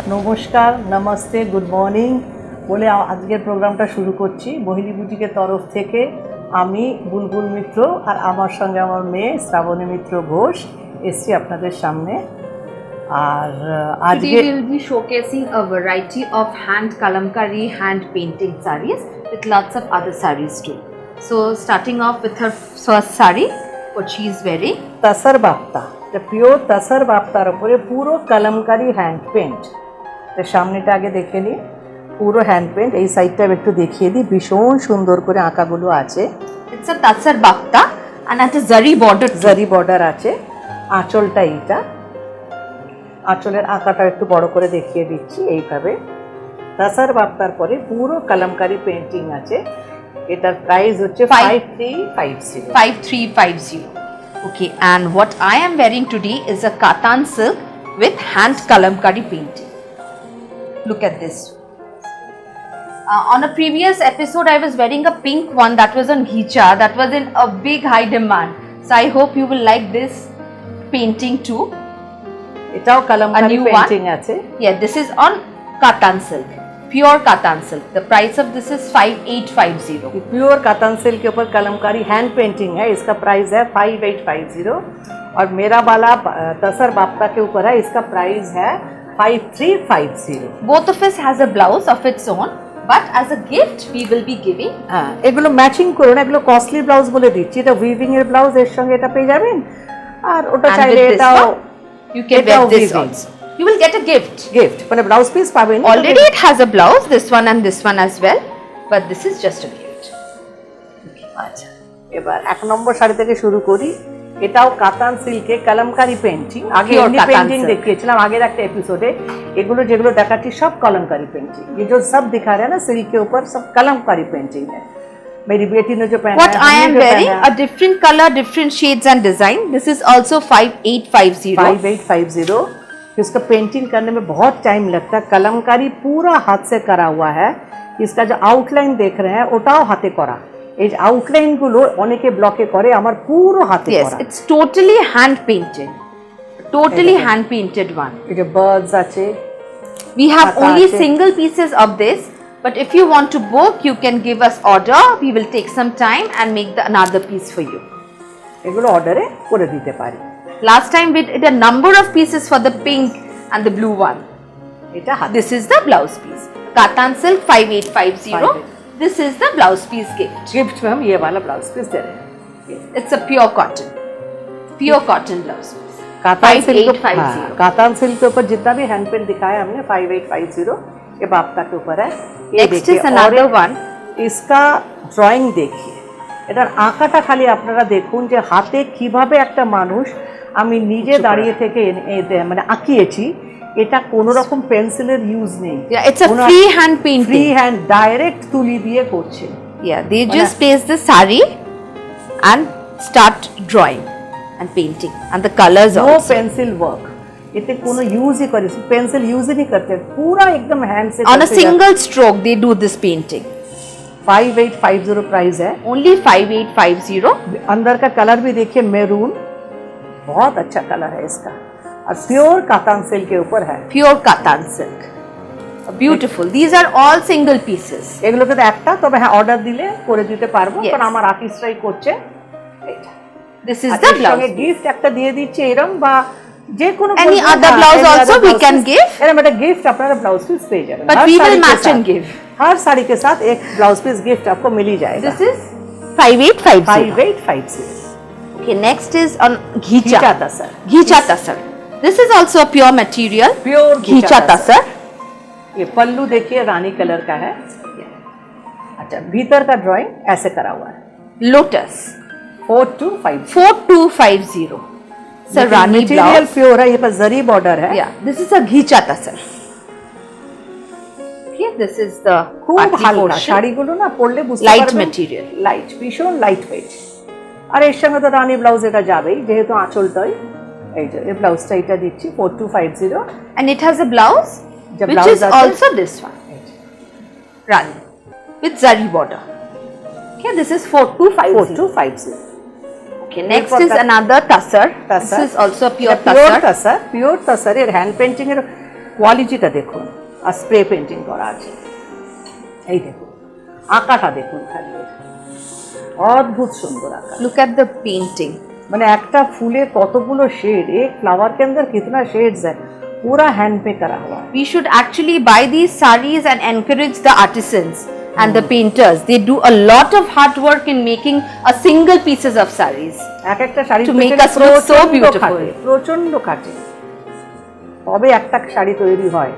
নমস্কার, namaste, good morning বলে আজকের প্রোগ্রামটা শুরু করছি। মোহিনী বুটিকের তরফ থেকে আমি বুলবুল মিত্র আর আমার সঙ্গে আমার মেয়ে শ্রাবণী মিত্র ঘোষ এসছি আপনাদের সামনে। আর আজকে Today we will be showcasing a variety of hand kalamkari, hand painting sarees with lots of other sarees too. So starting off with her first saree, what she is wearing. Tussar Bapta, এটা পিওর তসর বাপ্তার উপরে পুরো kalamkari hand paint. এর সামনেটা আগে দেখে নিই, পুরো hand paint. এই সাইডটা একটু দেখিয়ে দিই, ভীষণ সুন্দর করে আঁকাগুলো আছে। It's a tasar bapta and at a zari border. জারি বর্ডার আছে। আঁচলটা এইটা, আঁচলের আঁকাটা একটু বড় করে দেখিয়ে দিচ্ছি। এইভাবে তসর বাপ্তার পরে পুরো কলমকারি পেন্টিং আছে। এটার প্রাইস হচ্ছে 5350। 5350. Okay, and what I am wearing today is a katan silk with hand kalamkari painting. Look at this. On a previous episode, I was wearing a pink one that was on Ghicha, that was in a big high demand. So I hope you will like this painting too. এটাও kalamkari new painting আছে। Yeah, this is on katan silk, pure katan silk. The price of this is 5850. Pure katan silk के ऊपर Kalamkari hand painting है। इसका price है 5850 और मेरा वाला तसर बाप्ता के ऊपर है, इसका प्राइस है 5350। Both of us has a blouse of its own, but as a gift we will be giving. হ্যাঁ, এগুলো ম্যাচিং করুন, এগুলো কস্টলি ব্লাউজ বলে দিচ্ছি। এটা উইভিং এর ব্লাউজ, এর সঙ্গে এটা পেয়ে যাবেন। আর ওটা And চাইলে with this এটাও one, you can এটাও wear this weaving। also. You will get a gift. Gift মানে ব্লাউজ পিস পাবেন। Already it has a blouse, this one and this one as well, but this is just a gift. আচ্ছা, এবার এক নম্বর শাড়ি থেকে শুরু করি। এটাও কাতান সিল্কে কলমকারি পেন্টিং। আগে Pure এমনি কাতান পেন্টিং silk। দেখিয়েছিলাম আগের একটা এপিসোডে। এগুলো যেগুলো দেখাচ্ছি সব कलमकारी पेंटिंग। ये जो सब दिखा रहे हैं ना सिल्क के ऊपर, सब कलमकारी पेंटिंग है। मेरी बेटी ने जो पहना What है, I हमने am जो wearing, पहना है, a different color, different shades and design. This is also 5850. 5850। इसका पेंटिंग करने में बहुत टाइम लगता है। कलमकारी पूरा हाथ से करा हुआ है। इसका जो आउटलाइन देख रहे हैं ওটাও হাতে করা। এই আউটলাইন গুলো অনেকে ব্লকে করে, আমার পুরো হাতে Yes, করা। it's totally hand painted. Totally hand painted one. এই যে বার্ডস আছে। We have Hata only ache। single pieces of this, but if you want to book, you can give us order. We will take some time and make the another piece for you. এগুলো অর্ডারে করে দিতে পারি। Last time we did a number of pieces for the pink and the blue one. এটা হাতে। This is the blouse piece. Katan silk 5850. 5850। This is the blouse piece gift. Gift में हम ये वाला ब्लाउज पीस दे रहे हैं। It's a pure cotton. Pure cotton blouse piece. Katan silk 5850. Katan silk के ऊपर जितना भी हैंड पेंट दिखाया हमने 5850 ये बाप्ता के ऊपर है। ये Next देखिए, is another और one. इसका ড্রয়িং দেখিয়ে এটার আঁকাটা খালি আপনারা দেখুন যে হাতে কিভাবে একটা মানুষ আমি নিজে দাঁড়িয়ে থেকে মানে আঁকিয়েছি। এটা কোনো রকম পেন্সিলের ইউজ নেই। Yeah, it's a free hand free painting. Hand direct তুলি দিয়ে করছে। Yeah, they just place the sari and start drawing and painting and the colors नो also. पेंसिल वर्क, इतने कोनो यूज ही करे, पेंसिल यूज ही नहीं करते, पूरा एकदम हैंड से On a करते single stroke they do this painting. 5850 price है। Only 5850. अंदर का कलर भी देखिए, मैरून, बहुत अच्छा कलर है इसका और प्योर कातान सिल्क के ऊपर है। Pure katan silk. Beautiful. These are all single pieces. এগুলোকে তো একটা, তবে হ্যাঁ অর্ডার দিলে করে দিতে পারবো, Yes. কারণ আমার আর্টিস্টরাই করছে। এইটা This is আর the এর সঙ্গে blouse. গিফট একটা দিয়ে দিচ্ছে এরকম, বা যে কোনো Any বলবেন, other হ্যাঁ, blouse any also other we blouse can piece, give. এরকম একটা গিফট আপনারা ব্লাউজ পিস পেয়ে যাবেন। But her we sari will के match साथ- and give. हर साड़ी के साथ एक ब्लाउज पीस गिफ्ट आपको मिल ही जाएगा। This is 5850. 5850 Okay, next is on Ghicha. Ghicha tasar. Ghicha tasar. This is also a pure material. Pure Ghicha tasar. ये पल्लू देखिए रानी कलर का है। अच्छा, भीतर का ड्राइंग ऐसे करा हुआ है। Lotus. 4250। 4250. It's a Rani material blouse. Pure है, ये पर जरी बॉर्डर है। Yeah, this is a Ghicha tasar. Okay, this is the খুব party হালকা portion. শাড়িগুলো না পরলে বুঝতে Light পারবেন, material. লাইট, ভীষণ লাইট ওয়েট। আর এর সঙ্গে তো রানী ব্লাউজ এটা যাবেই, যেহেতু আঁচলটাই এই যে এই ব্লাউজটা এটা দিচ্ছি 4250। And it has a blouse, The which blouse is আছে- also this one. Rani. With zari border. Okay, this is 4250. 4250। Okay, next Therefore, is another tasar. tasar. This is also a pure pure tasar. Tasar, pure তাসারের hand painting এর কোয়ালিটিটা দেখুন, আর spray painting করা আছে। এই দেখুন, আঁকাটা দেখুন খালি, অদ্ভুত সুন্দর আঁকা। Look at the painting. মানে একটা ফুলে কতগুলো শেড, एक फ्लावर के अंदर कितना शेड्स है, पूरा हैंड पे करा हुआ है। We should actually buy these sarees and encourage the artisans and the painters. They do a lot of hard work in making a single pieces of sarees. এক একটা sari To make us look so beautiful. প্রচন্ড কাটে, তবে একটা শাড়ি তৈরি হয়।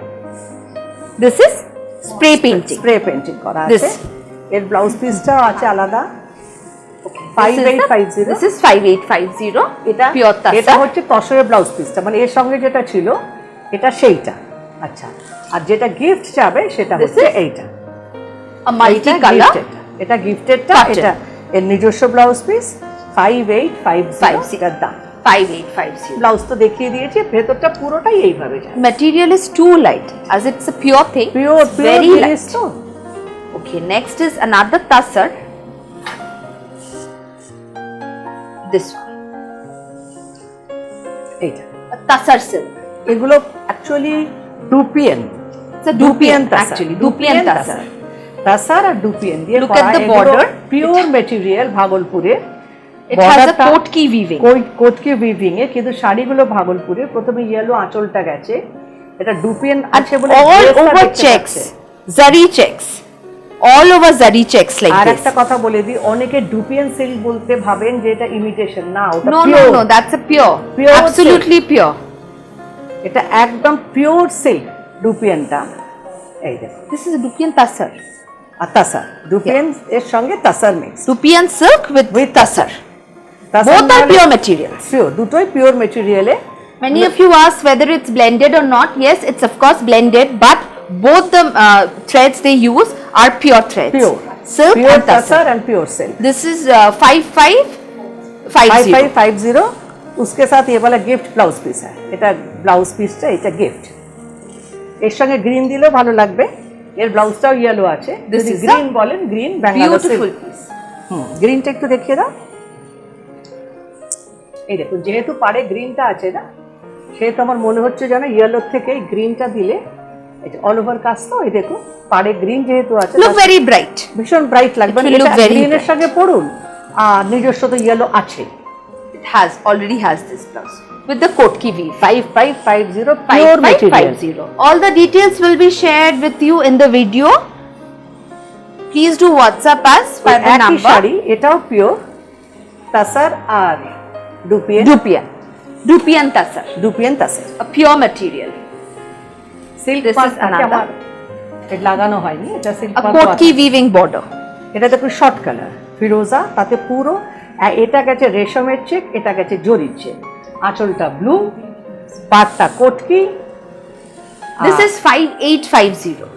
This is spray painting. Spray painting করা This. আছে। এর ব্লাউজ পিসটাও আছে আলাদা। Okay. 5850। This is 5850. এটা pure এটা tassar. হচ্ছে তসরের ব্লাউজ পিসটা, মানে এর সঙ্গে যেটা ছিল এটা সেইটা। আচ্ছা, আর যেটা গিফট যাবে সেটা This হচ্ছে is এইটা। A multi color. এটা গিফটেডটা, Cotton. এটা এর নিজস্ব ব্লাউজ পিস 5850 এটার দাম। 5850. ব্লাউজ তো দেখিয়ে দিয়েছি, ভেতরটা পুরোটাই এইভাবে যায়। Material is too light as it's a pure thing. Pure It's very জিনিস light. তো। Okay, next is another tassar. This one. এইটা A tassar silk. এগুলো actually dupion, It's a Dupian actually. Dupian tassar. Tasar আর dupion দিয়ে Look at the border. Pure material ভাগলপুরে। It has a kotki weaving. Kotki weaving এ, কিন্তু শাড়িগুলো ভাগলপুরে। প্রথমে yellow আঁচলটা গেছে, এটা ডুপিয়ান And আছে বলে all ড্রেসটা over দেখতে checks. পাচ্ছে। Zari checks. All over zari checks like R this. একটা কথা বলে দিই, অনেকে ডুপিয়ান সিল্ক বলতে ভাবেন যে এটা ইমিটেশন, না ওটা No, pure. no, no. That's a pure. Pure Absolutely pure. এটা একদম পিওর সিল্ক ডুপিয়ানটা। এই দেখো, This is a Dupian tassar. আর তাসার ডুপিয়ান এর সঙ্গে tasar mix. Dupian silk with tassar. Both are pure materials. Pure, দুটোই পিওর মেটেরিয়ালে। Many of you ask whether it's blended or not. Yes, it's of course blended, but both the threads they use are pure threads. Pure. Silk Pure and tassar. tassar and pure silk। This is 5550. 5550। उसके साथ ये वाला gift blouse piece है, এটা blouse পিসটা, এটা gift. এর সঙ্গে গ্রিন দিলেও ভালো লাগবে। এর ব্লাউজটাও ইয়েলো আছে। This যদি is গ্রিন বলেন, green Bangalore Beautiful silk. piece. গ্রিনটা একটু দেখিয়ে দাও। এই দেখুন, যেহেতু পাড়ে গ্রিনটা আছে না, সেহেতু আমার মনে হচ্ছে যেন ইয়েলোর থেকে গ্রিনটা দিলে, এটা অল ওভার কাজ তো। এই দেখুন, পাড়ে গ্রিন যেহেতু আছে, Look very bright. ভীষণ ব্রাইট লাগবে। It will look very গ্রিনের সঙ্গে পড়ুন, আর নিজস্ব তো ইয়েলো আছে। It has already has this blouse with the kotki weave. 5550 pure material. 5550. All the details will be shared with you in the video. Please do WhatsApp us by the একই number. Sari, এটাও pure tassar আর dupion. Dupian tassar. Dupion tassar A pure material. Silk This is another. এটা লাগানো হয়নি, এটা silk A kotki weaving border. এটা দেখুন short colour ফিরোজা, তাতে পুরো এটা গেছে রেশমের চেক, এটা গেছে জরির চেক। আঁচলটা ব্লু, পাটটা কোটকি। This is 5850.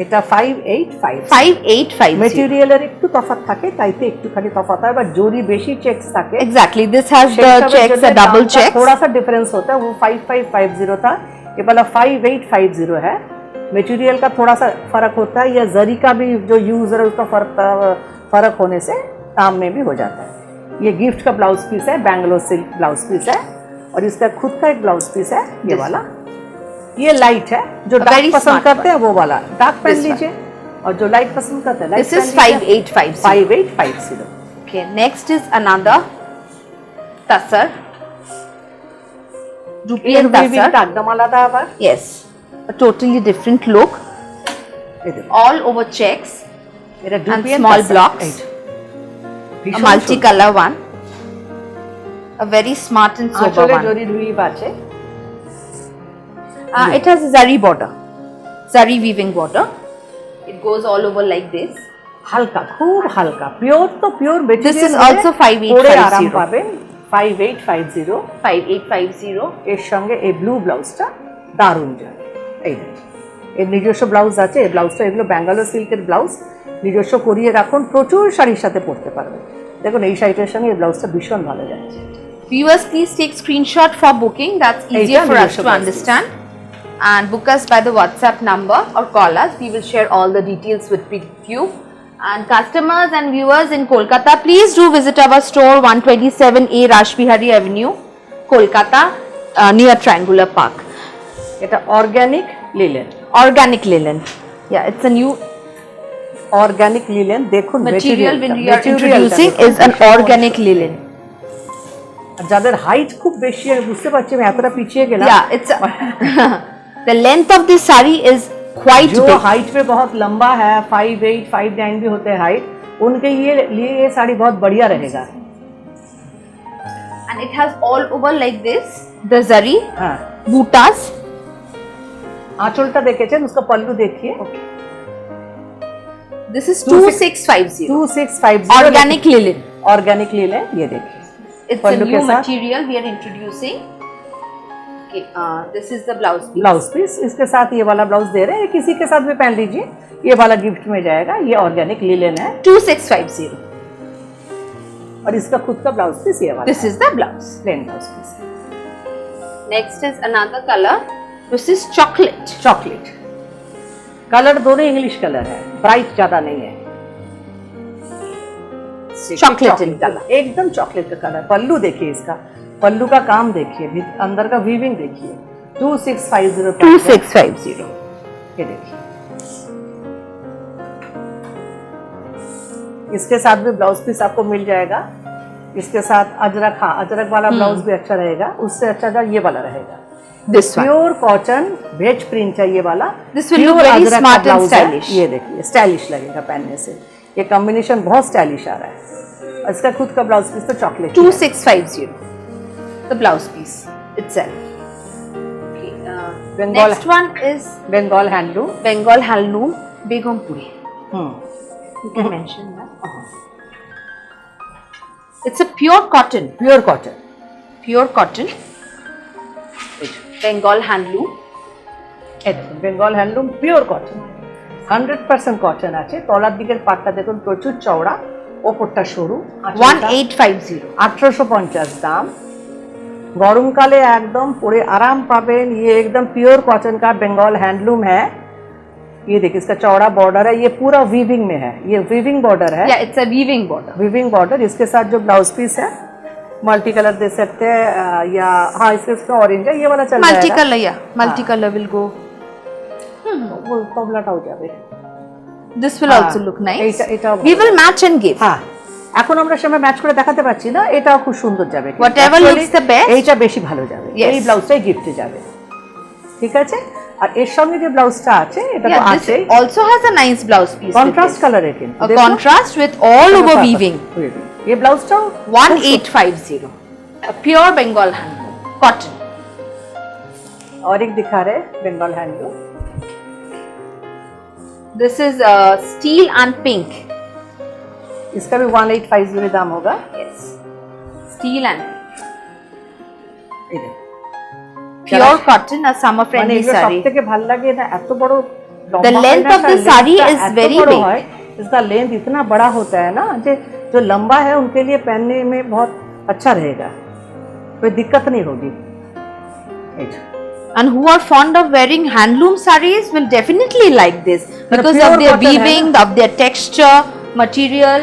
এটা 5850। 5850. মেটেরিয়ালের একটু তফাৎ থাকে, তাইতে একটুখানি তফাৎ হয়, বা জরি বেশি চেকস থাকে। Exactly. This has সেই the হিসাবে checks, যদি the double दाम का checks. थोड़ा सा डिफरेंस होता है, वो 5550 था, ये वाला 5850 है। मटेरियल का थोड़ा सा फर्क होता है, या जरी का भी जो यूज है उसका फर्क होने से दाम में भी हो जाता है। ये गिफ्ट का ब्लाउज पीस है, बैंगलोर सिल्क ब्लाउज पीस है, और इसका खुद का एक ब्लाउज पीस है ये वाला। ये लाइट है, जो A डार्क very पसंद smart करते हैं वो वाला डार्क पहन This one. लीजिए, और जो लाइट पसंद करते हैं light This is 5850. 5850। Okay. Next is another tassar. Dupian tassar. একদম আলাদা আবার। Yes. A totally different look. এই দেখুন, All over checks. এটা And ডুপিয়ান small তাসার। blocks. এইটা। A ভীষণ multicolor one. A very smart and সুন্দর। sober আঁচলে one. জরির উইভ আছে। It has a zari border. Zari weaving border. It goes all over like this. হালকা, খুব হালকা, পিওর তো pure material. This is also 5850. আরাম পাবেন। 5850। 5850. এর সঙ্গে এই ব্লু ব্লাউজটা দারুণ যায়। এই দেখুন, এর নিজস্ব ব্লাউজ আছে। এই ব্লাউজটা, এগুলো ব্যাঙ্গালোর সিল্কের ব্লাউজ, নিজস্ব করিয়ে রাখুন, প্রচুর শাড়ির সাথে পরতে পারবেন। দেখুন, এই শাড়িটার সঙ্গে এই ব্লাউজটা ভীষণ ভালো যাচ্ছে। Viewers, please take screenshot for booking. That's easier for us to understand. And book us by the WhatsApp number or call us. We will share all the details with you. And customers and viewers in Kolkata, please do visit our store 127A Rashbihari Avenue, Kolkata, near Triangular Park. এটা organic linen. Organic linen. Yeah, it's a new organic linen, দেখুন material when we are materialটা introducing দেখুন, is an organic linen. আর যাদের height খুব বেশি, আমি বুঝতে পারছি আমি এতটা পিছিয়ে গেলাম। Yeah, it's the length of this sari is quite जो big. हाइट पे बहुत लंबा है, 5'8", 5'9" भी होते हैं हाइट, उनके लिए ये साड़ी बहुत बढ़िया रहेगा। And it has all over like this the zari हाँ, butas. आंचलটা দেখেছেন, उसका पल्लू देखिए। This is 2650 2650 organic linen. Organic linen, ये देखिए It's a पल्लू के new साथ material we are introducing. Okay, this is the blouse piece. Blouse piece, इसके साथ ये वाला ब्लाउज दे रहे हैं, किसी के साथ भी पहन लीजिए, ये वाला गिफ्ट में जाएगा। ये ऑर्गेनिक लिलेन है 2650. और इसका खुद का ब्लाउज पीस ये वाला This is the blouse. Plain blouse piece. Next is another color. This is chocolate. Chocolate colour, दोनों इंग्लिश कलर है, ब्राइट ज्यादा नहीं है। Chocolate in color. एकदम चॉकलेट का कलर। पल्लू देखिए, इसका पल्लू का काम देखिए, अंदर का वीविंग देखिए। 2650 2650. ये देखिए, इसके साथ भी ब्लाउज पीस आपको मिल जाएगा। इसके साथ अजरक, हाँ अजरक वाला ब्लाउज भी अच्छा रहेगा, उससे अच्छा ये वाला रहेगा। This one. प्योर कॉटन वेज प्रिंट है ये वाला। This will look Pure very Ajrak का smart and ब्लाउज है। stylish. ये देखिए, स्टाइलिश लगेगा पहनने से, ये कॉम्बिनेशन बहुत स्टाइलिश आ रहा है। और इसका खुद का ब्लाउज पीस तो chocolate 2650. The blouse piece itself. Okay, Bengal- next one is Bengal handloom. Bengal handloom Begumpuri. Hmm, You can mention that. It's a pure cotton. Pure cotton. Pure cotton. Bengal handloom. Bengal handloom pure cotton, 100% cotton আছে। তলার দিকের পাটটা দেখুন প্রচুর চওড়া, ওপরটা সরু। 1850. 1850 दाम। গরমকালে একদম পরে आराम पाবেন। ये एकदम प्योर कॉटन का बंगाल हैंडलूम है। ये देखिए, इसका चौड़ा बॉर्डर है, ये पूरा वीविंग में है, ये वीविंग बॉर्डर है। Yeah, it's a weaving border. Weaving border. इसके साथ जो ब्लाउज पीस है मल्टी कलर दे सकते हैं, या हाँ इसका ऑरेंज है, ये वाला चल जाएगा। Multicolor, yeah. Multicolor will go. वो कमलाटा हो যাবে। This will हाँ, also look nice. এটা We will match and give. হ্যাঁ, এখন আমরা সময় ম্যাচ করে দেখাতে পারছি না, এটাও খুব সুন্দর যাবে। Whatever Actually, looks the best. এইটা বেশি ভালো যাবে, Yes. এই ব্লাউজটাই গিফটে যাবে। ঠিক আছে, আর এর সঙ্গে যে ব্লাউজটা আছে এটা তো Yeah, this আছে also has a nice blouse piece. Contrast কালারের, কিন্তু A contrast with all over weaving. এই ব্লাউজটাও 1850. A pure Bengal handloom cotton. और एक दिखा रहे Bengal handloom. This is steel and pink. इसका भी 1850 दाम होगा। Yes. Steel and এই দেখো, pure cotton, a summer মানে friendly এগুলো saree. সবথেকে ভালো লাগে না, এত বড় লম্বা The হয় length না, of তার the saree lengthটা is এত very বড় big. হয়, इसका लेंथ इतना बड़ा होता है ना, जो लंबा है उनके लिए पहनने में बहुत अच्छा रहेगा, कोई दिक्कत नहीं होगी। And who are fond of wearing handloom sarees will definitely like this because pure of their cotton है weaving, of their texture, material,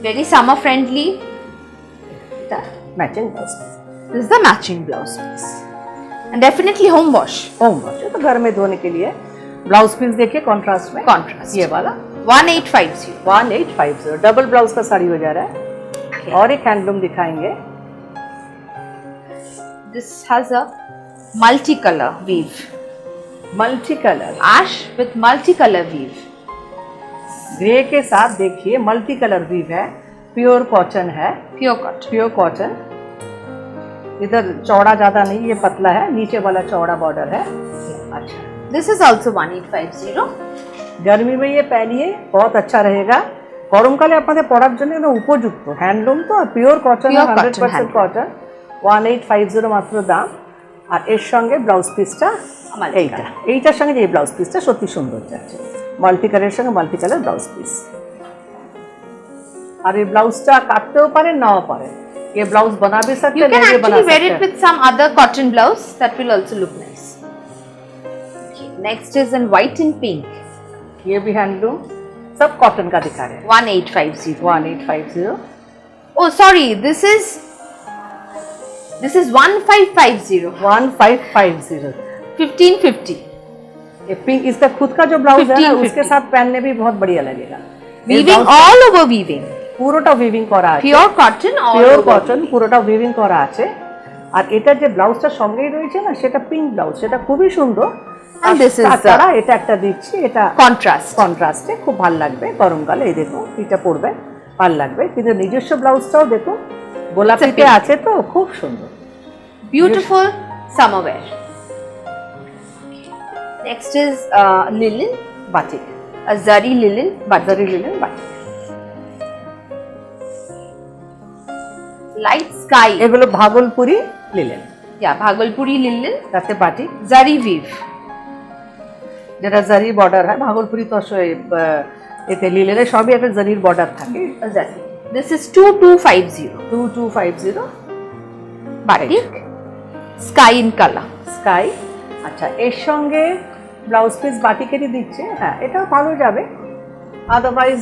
very summer friendly. Matching blouse, This is the matching blouse piece. And definitely home wash. Home wash तो घर में धोने के लिए। Blouse piece देखिए contrast में, Contrast. ये वाला 1850. 1850 डबल ब्लाउज का साड़ी हो जा रहा है। और एक हैंडलूम दिखाएंगे, This has a multicolor weave. Multi colour Ash with multicolor weave. Grey के साथ देखिए मल्टी कलर वीव है, प्योर कॉटन है, Pure cotton. Pure cotton. इधर चौड़ा ज्यादा नहीं, ये पतला है, नीचे वाला चौड़ा बॉर्डर है। अच्छा, This is also 1850. गर्मी में ये पहनिए, बहुत अच्छा रहेगा। গরমকালে আপনাদের পরার জন্য এটা উপযুক্ত। হ্যান্ডলুম তো pure cotton, Pure cotton 100% handloom. Cotton. 1850 মাত্র দাম। আর এর সঙ্গে ব্লাউজ পিসটা এইটা, এইটার সঙ্গে যে ব্লাউজ পিসটা সত্যি সুন্দর যাচ্ছে, মাল্টি কালারের সঙ্গে মাল্টি কালার ব্লাউজ পিস। আর এই ব্লাউজটা কাটতেও পারেন, নাও পারেন, ये ब्लाउज बना भी सकते You हैं, can नहीं भी बना actually wear सकते it हैं। with some other cotton blouse that will also look nice. Okay, next is in white and pink. ये भी हैंडलूम, सब कॉटन का दिखा रहे हैं। 1850. 1850 Oh, sorry, this is 1550. 1550 1550. ये पिंक, इसका खुद का जो ब्लाउज है ना 1550 उसके साथ पहनने भी बहुत बढ़िया लगेगा। Weaving all over weaving. পুরোটা উইভিং করা আছে, Pure cotton all pure over. Cotton, পুরোটা উইভিং করা আছে। আর এটা যে ব্লাউজটার সঙ্গেই রয়েছে না সেটা পিঙ্ক ব্লাউজ, সেটা খুবই সুন্দর। And this is the তারা এটা একটা দিচ্ছি, এটা contrast. কন্ট্রাস্টে খুব ভালো লাগবে গরমকালে। এই দেখুন এটা পরবে ভালো লাগবে, কিন্তু নিজস্ব ব্লাউজটাও দেখুন গোলাপিতে pink. আছে তো খুব সুন্দর। Beautiful summer wear. Next is linen, batik, a zari linen, বাজারি লিলেন বাটিক। light sky. এগুলো Bhagalpuri linen, Yeah, Bhagalpuri linen, তাতে বাটিক, zari weave. যেটা জারি বর্ডার হয়। ভাগলপুরি তো এতে লিলেনে সবই একটা জারির বর্ডার থাকে। Zari. This is 2250. 2250 Batik, sky in color. Sky. আচ্ছা, এর সঙ্গে ব্লাউজ পিস বাটিকেরই দিচ্ছে, হ্যাঁ এটাও ভালো যাবে। আদারওয়াইজ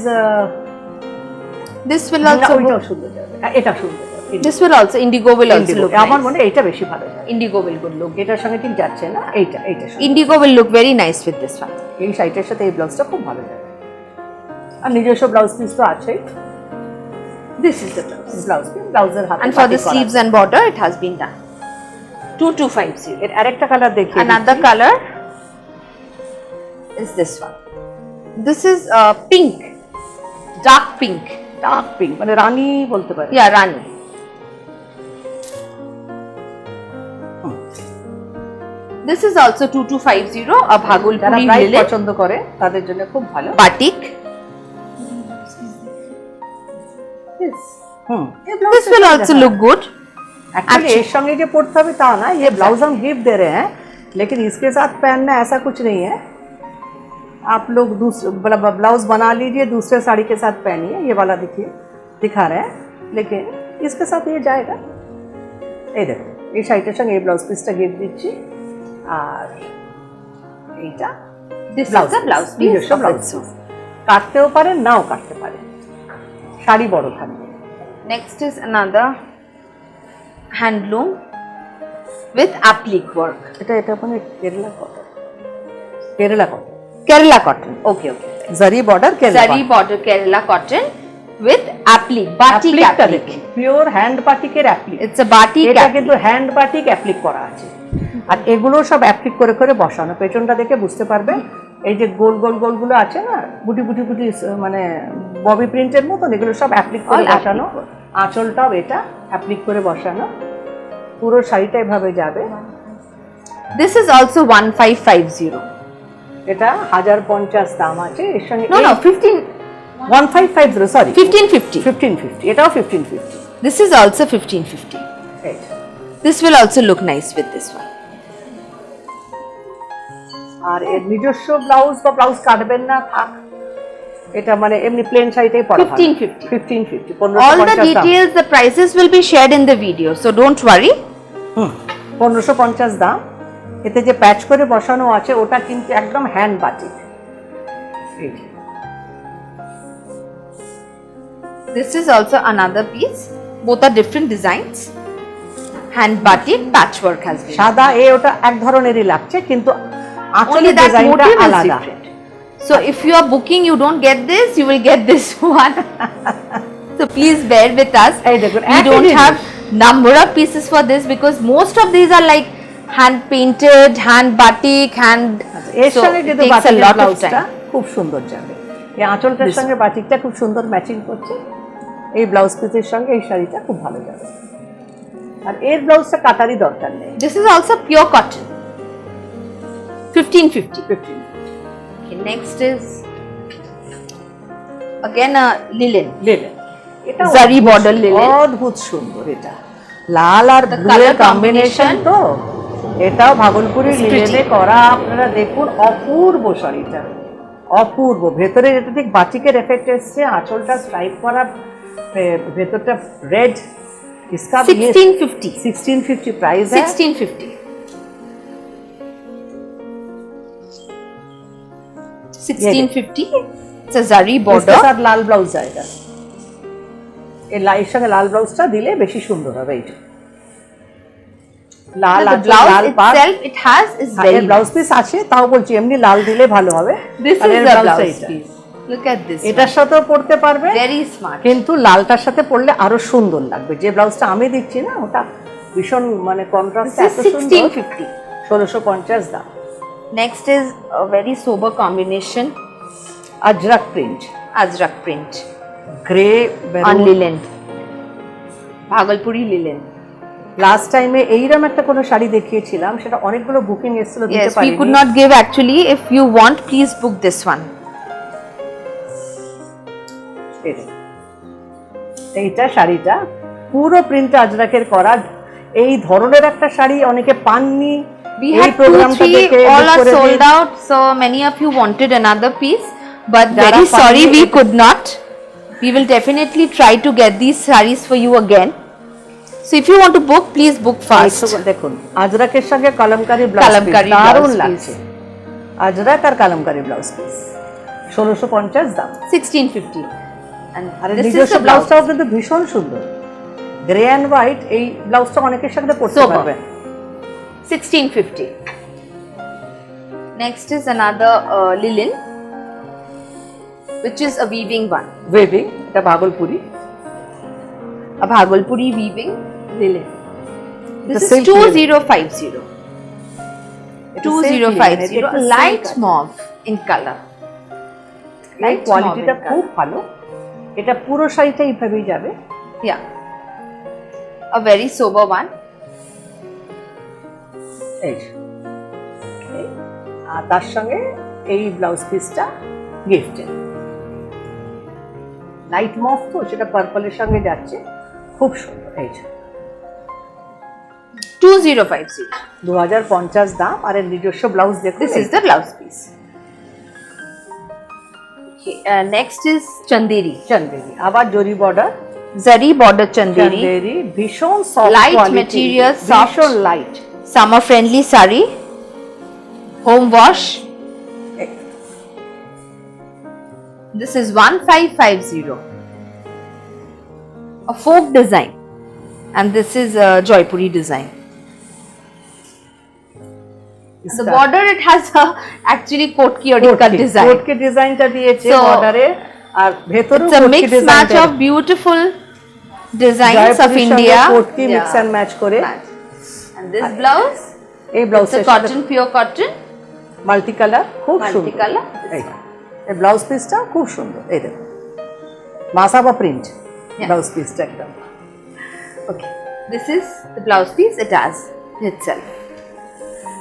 This will also ওইটাও go, সুন্দর যাবে, হ্যাঁ এটা সুন্দর যাবে। this will also indigo will also Indigo, look আমার nice. মনে হয় এইটা বেশি ভালো যাবে। Indigo will good look. এটার সঙ্গে ঠিক যাচ্ছে না, এইটা সঙ্গে। Indigo will look very nice with this one. এই শাড়িটার সাথে এই ব্লাউজটা খুব ভালো যাবে। আর নিজস্ব ব্লাউজ পিস তো আছেই। This is the blouse. Blouse piece, ব্লাউজের হাতে And for the বাটিক করা sleeves আছে। and border, it has been done. 2250. এর আরেকটা কালার দেখিয়ে Another color is this one. This is pink, dark pink. Dark pink, মানে রানী বলতে পারে। Yeah, Rani. This is also 2250, a যারা Bhagalpuri ব্রাইট linen, পছন্দ করে তাদের জন্য খুব ভালো। batik. Hmm, This will also look good. Actually इस संगे के पड़ता भी था ना, ये ब्लाउज हम गिफ्ट दे रहे हैं, लेकिन इसके साथ पहनना ऐसा कुछ नहीं है। आप लोग दूसरे ब्लाउज बना लीजिए, दूसरे साड़ी के साथ पहनिए। ये वाला देखिए दिखा रहे हैं, लेकिन इसके साथ ये जाएगा। ये देखो, ये শাড়িটার সঙ্গে এই ব্লাউজ পিসটা গিফট দিচ্ছি। আর এইটা This is the blouse piece. নিজস্ব of ব্লাউজ its own. কাটতেও পারেন, নাও কাটতে পারেন, শাড়ি বড় থাকবে। Next is another handloom with applique work. এটা মানে Kerala cotton, Kerala cotton, Kerala cotton. Okay. জারি border Kerala Zari border Kerala cotton with applique, batik applique. Pure hand বাটিকের অ্যাপ্লিক। It's a batik এটা applique. কিন্তু হ্যান্ড বাটিক অ্যাপ্লিক করা আছে। আর এগুলো সব অ্যাপ্লিক করে করে বসানো, পেছনটা দেখে বুঝতে পারবে। এই যে গোল গোল গোলগুলো আছে না, বুটি বুটি বুটি মানে ববি প্রিন্টের মতন, এগুলো সব অ্যাপ্লিক করে All বসানো। আঁচলটাও এটা অ্যাপ্লিক করে বসানো, পুরো শাড়িটা এভাবে যাবে। This is also 1550. এটা 1050 দাম আছে। এর সঙ্গে No, 15, 1550, সরি 1550. 1550, এটাও 1550। This is also 1550. এই This will also look nice with this one. আর এর নিজস্ব ব্লাউজ বা ব্লাউজ কাটবেন না, থাক। এটা মানে এমনি প্লেন শাড়িটাই পরা 1550. 1550, All the 1550 দাম। details, the prices will be shared in the video, so don't worry. 1550 দাম। এতে যে প্যাচ করে বসানো আছে ওটা কিন্তু একদম হ্যান্ড বাটিক। এই যে, This is also another piece. Both are different designs. Hand batik patchwork has been. সাদা ওটা এক ধরনেরই লাগছে, কিন্তু Only আঁচলের that ডিজাইনটা motive is আলাদা। different. So if you are booking, you don't get this, you will get this one. So please bear with us. এই দেখুন, We একই don't জিনিস। have number of pieces for this because most of these are like hand painted, hand batik, hand. এর So সঙ্গে it কিন্তু takes a বাটিকের lot of ব্লাউজটা time. খুব সুন্দর যাবে। এই আঁচলটার This সঙ্গে বাটিকটা খুব সুন্দর ম্যাচিং করছে। এই ব্লাউজ পিসের সঙ্গে এই শাড়িটা খুব ভালো যাবে। আর এর ব্লাউজটা কাটারই দরকার নেই। This is also pure cotton. 1550. 15। Okay, next is again a linen. Linen, এটা Zari border linen. অদ্ভুত সুন্দর। এটা লাল আর The ব্লু এর color কম্বিনেশন combination. তো, এটাও ভাগলপুরি It's pretty. লিলেনে করা। আপনারা দেখুন, অপূর্ব শাড়িটা, অপূর্ব। ভেতরে এটা ঠিক বাটিকের এফেক্ট এসছে, আঁচলটা স্ট্রাইপ করা, ভেতরটা রেড। इसका 1650. 1650 प्राइस है। 1650. 1650. It's a zari इसके border. साथ लाल ब्लाउज जाएगा। এই লাইট সঙ্গে লাল ব্লাউজটা দিলে বেশি সুন্দর হবে। এইটা লাল the আছে, blouse লাল পাড়। itself it has is হ্যাঁ, very এর ব্লাউজ পিস আছে, তাও বলছি এমনি লাল দিলে ভালো হবে। This আর is এর the ব্লাউজটা blouse এইটা। piece. Look at this. এটার সাথেও পরতে পারবে, Very smart. কিন্তু লালটার সাথে পরলে আরো সুন্দর লাগবে। যে ব্লাউজটা আমি দিচ্ছি না, ওটা ভীষণ মানে কন্ট্রাস্ট This এত is সুন্দর। 1650. 1650 দাম। Next is a very sober combination, Ajrak print, Ajrak print grey on linen, Bhagalpuri linen. Last টাইমে এইরকম একটা কোনো শাড়ি দেখিয়েছিলাম, সেটা অনেকগুলো বুকিং এসেছিল, দিতে Yes, we পারিনি। could not give actually. If you want, please book this one. এইটা শাড়িটা পুরো প্রিন্ট আজরাকের করা। এই ধরনের একটা শাড়ি অনেকে পাননি। We এই had 2, প্রোগ্রামটা 3, দেখে all book are করে sold দিন। out. So many of you wanted another piece, but যারা very sorry পাননি, we could not. We will definitely try to get these sarees for you again. So if you want to book, please book fast. এইসব দেখুন, আজরাকের সঙ্গে Kalamkari blouse piece, Kalamkari দারুণ blouse লাগছে। piece. Ajrak আর Kalamkari blouse piece 1650 দাম। 1650. And R this is নিজস্ব the blouse. ব্লাউজটাও কিন্তু ভীষণ সুন্দর, গ্রে অ্যান্ড হোয়াইট। এই ব্লাউজটা অনেকের সাথে পরতে Sober. পারবেন। 1650. Next is another linen, which is a weaving one. Waving, এটা Bhagalpuri. A Bhagalpuri weaving linen. This The is silk 2050. এটা silk linen, এটা 2050. একটু Light silk আছে। mauve in color. এই Light কোয়ালিটিটা mauve in খুব color. ভালো। এটা পুরো শাড়িটা এইভাবেই যাবে। Yeah. A very sober one. এই যে। এই, আর তার সঙ্গে এই ব্লাউজ পিসটা গিফটেড। লাইট মফ তো, সেটা পার্পলের সঙ্গে যাচ্ছে, খুব সুন্দর। এই যে 2050. 2050 দাম। আর এর নিজস্ব ব্লাউজ দেখুন। This is the blouse piece. Okay, next is Chanderi. Chanderi, আবার zari border. Zari border Chanderi. Chanderi ভীষণ soft Light quality, material, soft. ভীষণ light. Summer friendly sari. Home wash. This is 1550. A folk design. And this is a Jaipuri design. The border, it has a actually kotki or cut design. কোটকে ডিজাইনটা দিয়েছে So, বর্ডারে, আর ভেতরেও It's a কোটকি mixed match ডিজাইনটা। of beautiful designs of জয়পুরের সঙ্গে India. কোটকি mix and match করে। Match. And this blouse, এই it's ব্লাউজের a cotton, pure cotton, multi colour, খুব সুন্দর। multicolor. এই এই ব্লাউজ পিসটা খুব সুন্দর। এই দেখুন, মাসাবা প্রিন্ট Yeah. ব্লাউজ পিসটা একদম। ওকে, This is the blouse piece, it has itself.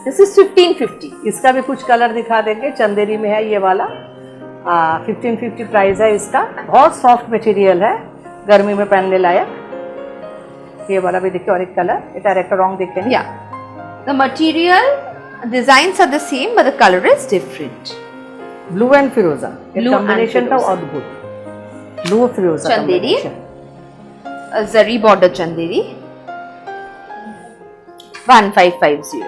This is 1550. इसका भी कुछ कलर दिखा देंगे। चंदेरी में है ये वाला, 1550 प्राइस है इसका। बहुत सॉफ्ट मटेरियल है, गर्मी में पहनने लायक। ये वाला भी देखिए, और एक कलर, এটা একটা রং দেখেন। Yeah. The material designs are the same, but the color is different. Blue and ফিরোজা, এর Blue and কম্বিনেশনটাও ফিরোজা। অদ্ভুত। ব্লু ফিরোজা Chanderi. combination। A zari border Chanderi. 1550.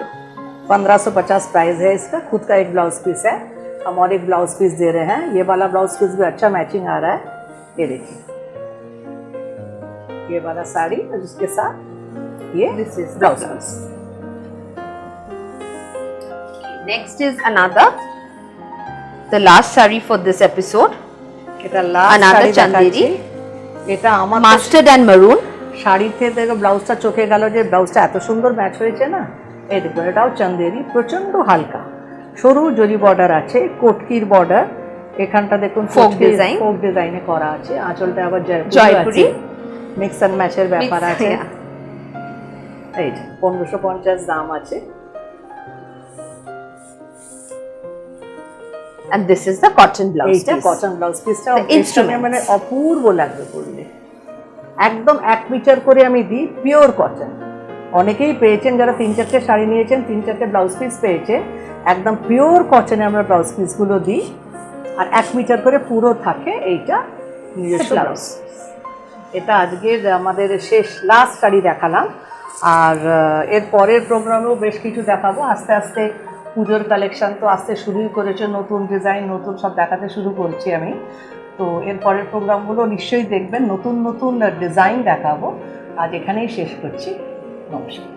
1550 price है इसका। खुद का एक ब्लाउज पीस है, हम और एक ब्लाउज पीस दे रहे हैं। ये वाला ब्लाउज पीस भी अच्छा मैचिंग आ रहा है। ये देखिए, ये वाला साड़ी और उसके साथ ये This is the blouse blouse. Piece. Next is another, the last saree for this episode, এটা লাস্ট Another শাড়ি চান্দেরি। দেখাচ্ছি। এটা আমার তো mustard and maroon. শাড়িতে দেখো ব্লাউজটা চোখে গেল যে ব্লাউজটা এত সুন্দর ম্যাচ হয়েছে না। এই দেখো, এটাও চন্দেরি, প্রচন্ড হালকা, সরু জরি বর্ডার আছে, কোটকির বর্ডার। এখানটা দেখুন Folk design. ফোক ডিজাইনে করা আছে। আঁচলটা আবার জয়পুরি। মিক্স অ্যান্ড ম্যাচের ব্যাপার Mix, আছে। yeah. এই যে 1550 দাম আছে। And this is the cotton blouse এইটা piece. কটন ব্লাউজ পিসটা The instruments. মানে অপূর্ব লাগবে পরলে। একদম 1 মিটার করে আমি দিই, পিওর কটন। অনেকেই পেয়েছেন যারা 3-4টে শাড়ি নিয়েছেন, 3-4টে ব্লাউজ পিস পেয়েছে। একদম পিওর কটনে আমরা ব্লাউজ পিসগুলো দিই, আর 1 মিটার করে পুরো থাকে। এইটা নিজস্ব The blouse. ব্লাউজ। এটা আজকের আমাদের শেষ লাস্ট শাড়ি দেখালাম। আর এর পরের প্রোগ্রামেও বেশ কিছু দেখাবো। আস্তে আস্তে পুজোর কালেকশন তো আসতে শুরুই করেছে, নতুন ডিজাইন নতুন সব দেখাতে শুরু করছি আমি। তো এর পরের প্রোগ্রামগুলো নিশ্চয়ই দেখবেন, নতুন নতুন ডিজাইন দেখাবো। আজ এখানেই শেষ করছি। নমস্কার।